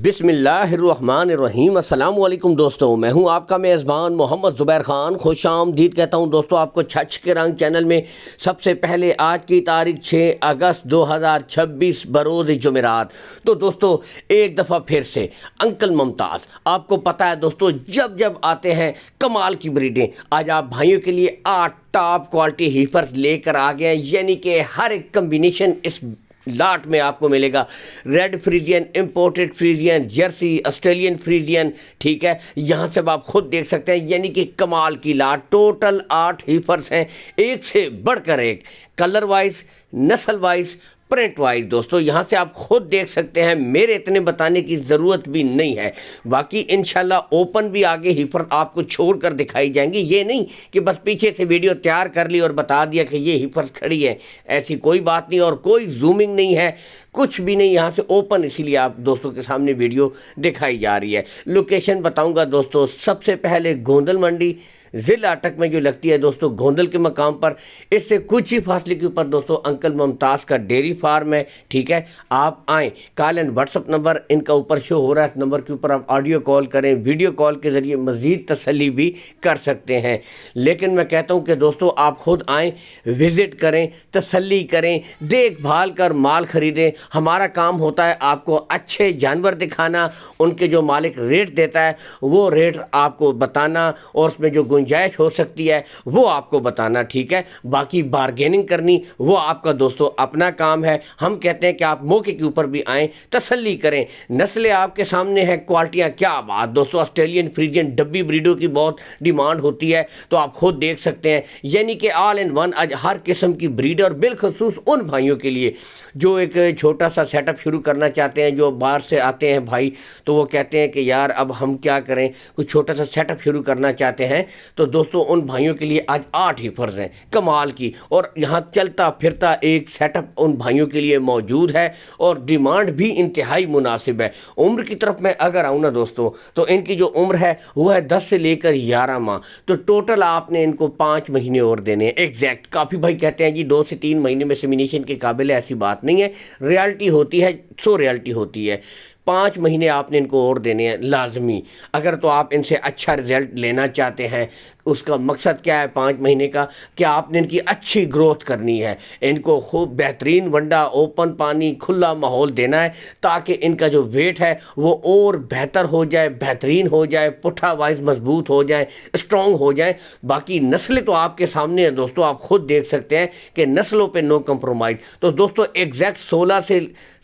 बिस्मिल्लाहिर्रहमानिर्रहीम। अस्सलाम वालेकुम दोस्तों, मैं हूं आपका मेज़बान मोहम्मद ज़ुबैर ख़ान। खुश आमदीद कहता हूं दोस्तों आपको छछ के रंग चैनल में। सबसे पहले आज की तारीख 6 अगस्त 2026 बरोज़ जुमेरात। तो दोस्तों एक दफ़ा फिर से अंकल मुमताज़, आपको पता है दोस्तों जब जब आते हैं कमाल की ब्रीडें, आज आप भाइयों के लिए 8 टॉप क्वालिटी हीफर्स लेकर आ गए हैं। यानी कि हर एक कम्बिनेशन इस लाट में आपको मिलेगा। Red Friesian, imported Friesian, Jersey, Australian Friesian, ठीक है। यहाँ से आप खुद देख सकते हैं, यानी कि कमाल की लाट। टोटल 8 हीफर्स हैं, एक से बढ़कर एक, कलर वाइज, नस्ल वाइज, प्रिंट वाइज। दोस्तों यहाँ से आप खुद देख सकते हैं, मेरे इतने बताने की ज़रूरत भी नहीं है। बाकी इंशाल्लाह ओपन भी आगे हीफर आपको छोड़कर दिखाई जाएंगी। ये नहीं कि बस पीछे से वीडियो तैयार कर ली और बता दिया कि ये हीफर्स खड़ी है, ऐसी कोई बात नहीं। और कोई जूमिंग नहीं है, कुछ भी नहीं, यहाँ से ओपन इसीलिए आप दोस्तों के सामने वीडियो दिखाई जा रही है। लोकेशन बताऊँगा दोस्तों, सबसे पहले गोंदल मंडी ज़िला अटक में जो लगती है दोस्तों, गोंदल के मकाम पर, इससे कुछ ही फासले के ऊपर दोस्तों अंकल मुमताज़ का डेयरी फार्म है, ठीक है। आप आएँ, कॉल एंड व्हाट्सअप नंबर इनका ऊपर शो हो रहा है, इस नंबर के ऊपर आप ऑडियो कॉल करें, वीडियो कॉल के ज़रिए मज़ीद तसल्ली भी कर सकते हैं। लेकिन मैं कहता हूँ कि दोस्तों आप खुद आएँ, विज़िट करें, तसल्ली करें, देखभाल कर माल ख़रीदें। हमारा काम होता है आपको अच्छे जानवर दिखाना, उनके जो मालिक रेट देता है वो रेट आपको बताना, और उसमें जो गुंजाइश हो सकती है वो आपको बताना, ठीक है। बाकी बारगेनिंग करनी वो आपका दोस्तों अपना काम है। हम कहते हैं कि आप मौके के ऊपर भी आएँ, तसल्ली करें। नस्लें आपके सामने हैं, क्वालिटियाँ क्या बात दोस्तों। ऑस्ट्रेलियन फ्रीजियन डब्बी ब्रीडों की बहुत डिमांड होती है, तो आप खुद देख सकते हैं। यानी कि ऑल इन वन आज हर किस्म की ब्रीड, और बिलखसूस उन भाइयों के लिए जो एक छोटा सा सेटअप शुरू करना चाहते हैं, जो बाहर से आते हैं भाई, तो वो कहते हैं कि यार अब हम क्या करें, कुछ छोटा सा सेटअप शुरू करना चाहते हैं। तो दोस्तों उन भाइयों के लिए आज 8 हीफर्स हैं कमाल की, और यहाँ चलता फिरता एक सेटअप उन भाइयों के लिए मौजूद है, और डिमांड भी इंतहाई मुनासिब है। उम्र की तरफ मैं अगर आऊँ ना दोस्तों, तो इनकी जो उम्र है वो है 10 से लेकर 11 माह। तो टोटल आपने इनको 5 महीने और देने हैं एग्जैक्ट। काफ़ी भाई कहते हैं जी 2 से 3 महीने में सेमिनेशन के काबिल है, ऐसी बात नहीं है। रियलिटी होती है, सो रियलिटी होती है। 5 महीने आपने इनको और देने हैं लाजमी। अगर तो आप इनसे अच्छा रिजल्ट लेना चाहते हैं, उसका मकसद क्या है 5 महीने का, क्या आपने इनकी अच्छी ग्रोथ करनी है, इनको खूब बेहतरीन वंडा, ओपन पानी, खुला माहौल देना है, ताकि इनका जो वेट है वो और बेहतर हो जाए, बेहतरीन हो जाए, पुट्ठा वाइज मजबूत हो जाए, स्ट्रॉन्ग हो जाए। बाकी नस्लें तो आपके सामने है दोस्तों, आप खुद देख सकते हैं कि नस्लों पे नो कंप्रोमाइज़। तो दोस्तों एग्जैक्ट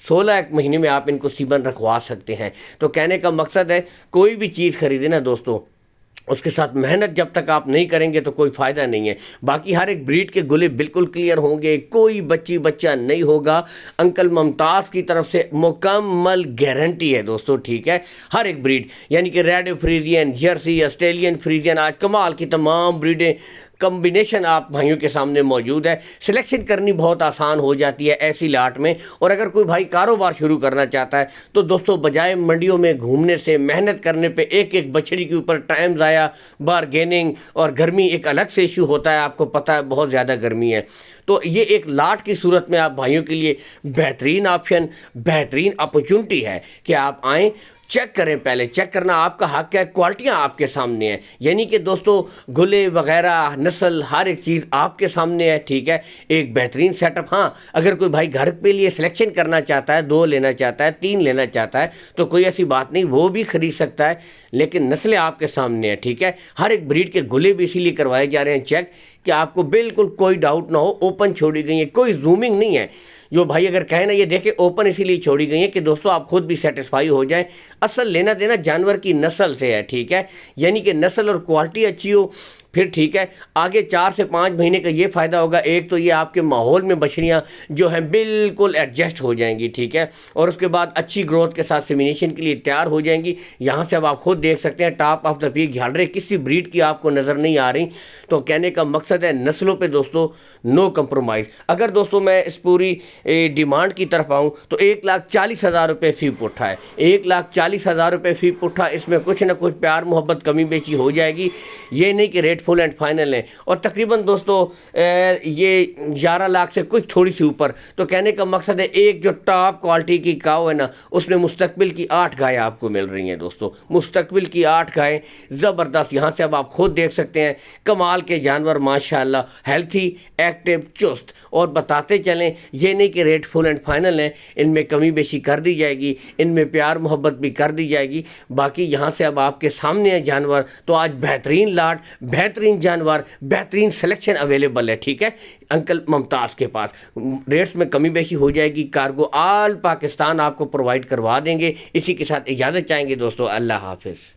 16 एक महीने में आप इनको सीमन रखवा सकते हैं। तो कहने का मकसद है, कोई भी चीज़ खरीदे ना दोस्तों, उसके साथ मेहनत जब तक आप नहीं करेंगे तो कोई फ़ायदा नहीं है। बाकी हर एक ब्रीड के गुले बिल्कुल क्लियर होंगे, कोई बच्चा नहीं होगा। अंकल मुमताज़ की तरफ से मुकम्मल गारंटी है दोस्तों, ठीक है। हर एक ब्रीड यानी कि red Friesian, Jersey, Australian Friesian, आज कमाल की तमाम ब्रीडें कम्बिनेशन आप भाइयों के सामने मौजूद है। सिलेक्शन करनी बहुत आसान हो जाती है ऐसी लाट में। और अगर कोई भाई कारोबार शुरू करना चाहता है तो दोस्तों बजाय मंडियों में घूमने से, मेहनत करने पे, एक एक बछड़ी के ऊपर टाइम ज़ाया, बारगेनिंग, और गर्मी एक अलग से इशू होता है, आपको पता है बहुत ज़्यादा गर्मी है। तो ये एक लाट की सूरत में आप भाइयों के लिए बेहतरीन ऑप्शन, बेहतरीन अपॉर्चुनिटी है कि आप आएँ, चेक करें। पहले चेक करना आपका हक है, क्वालिटियाँ आपके सामने हैं। यानी कि दोस्तों गुले वगैरह, नस्ल, हर एक चीज़ आपके सामने है, ठीक है। एक बेहतरीन सेटअप। हाँ, अगर कोई भाई घर के लिए सिलेक्शन करना चाहता है, 2 लेना चाहता है, 3 लेना चाहता है, तो कोई ऐसी बात नहीं, वो भी खरीद सकता है। लेकिन नस्लें आपके सामने है, ठीक है। हर एक ब्रीड के गुले भी इसीलिए करवाए जा रहे हैं चेक, कि आपको बिल्कुल कोई डाउट ना हो। ओपन छोड़ी गई है, कोई जूमिंग नहीं है। जो भाई अगर कहे ना ये देखें ओपन इसीलिए छोड़ी गई है कि दोस्तों आप खुद भी सेटिस्फाई हो जाएं। असल लेना देना जानवर की नस्ल से है, ठीक है। यानी कि नस्ल और क्वालिटी अच्छी हो, फिर ठीक है। आगे 4 से 5 महीने का ये फ़ायदा होगा, एक तो ये आपके माहौल में बछड़ियाँ जो हैं बिल्कुल एडजस्ट हो जाएंगी, ठीक है। और उसके बाद अच्छी ग्रोथ के साथ सेमिनेशन के लिए तैयार हो जाएंगी। यहाँ से अब आप खुद देख सकते हैं, टॉप ऑफ द पीक झालरें किसी ब्रीड की आपको नज़र नहीं आ रही। तो कहने का मकसद है नस्लों पे दोस्तों नो कंप्रोमाइज़। अगर दोस्तों मैं इस पूरी डिमांड की तरफ आऊँ तो 1,40,000 रुपये फ़ी पुट्ठा है। 1,40,000 रुपये फ़ी पुट्ठा। इसमें कुछ ना कुछ प्यार मोहब्बत कमी बेची हो जाएगी। ये नहीं कि रेट فل اینڈ فائنل ہیں اور تقریباً دوستو یہ 11 لاکھ سے کچھ تھوڑی سی اوپر. تو کہنے کا مقصد ہے ایک جو ٹاپ کوالٹی کی کاؤ ہے نا اس میں مستقبل کی 8 گائیں آپ کو مل رہی ہیں دوستو. مستقبل کی 8 گائیں زبردست. یہاں سے اب آپ خود دیکھ سکتے ہیں کمال کے جانور ماشاءاللہ, ہیلتھی, ایکٹیو, چست. اور بتاتے چلیں یہ نہیں کہ ریٹ فل اینڈ فائنل ہیں, ان میں کمی بیشی کر دی جائے گی, ان میں پیار محبت بھی کر دی جائے گی. باقی یہاں سے اب آپ کے سامنے ہے جانور. تو آج بہترین لاٹ, بہترین جانور, بہترین سلیکشن اویلیبل ہے. ٹھیک ہے انکل ممتاز کے پاس ریٹس میں کمی بیشی ہو جائے گی. کارگو آل پاکستان آپ کو پرووائڈ کروا دیں گے. اسی کے ساتھ اجازت چاہیں گے دوستو. اللہ حافظ.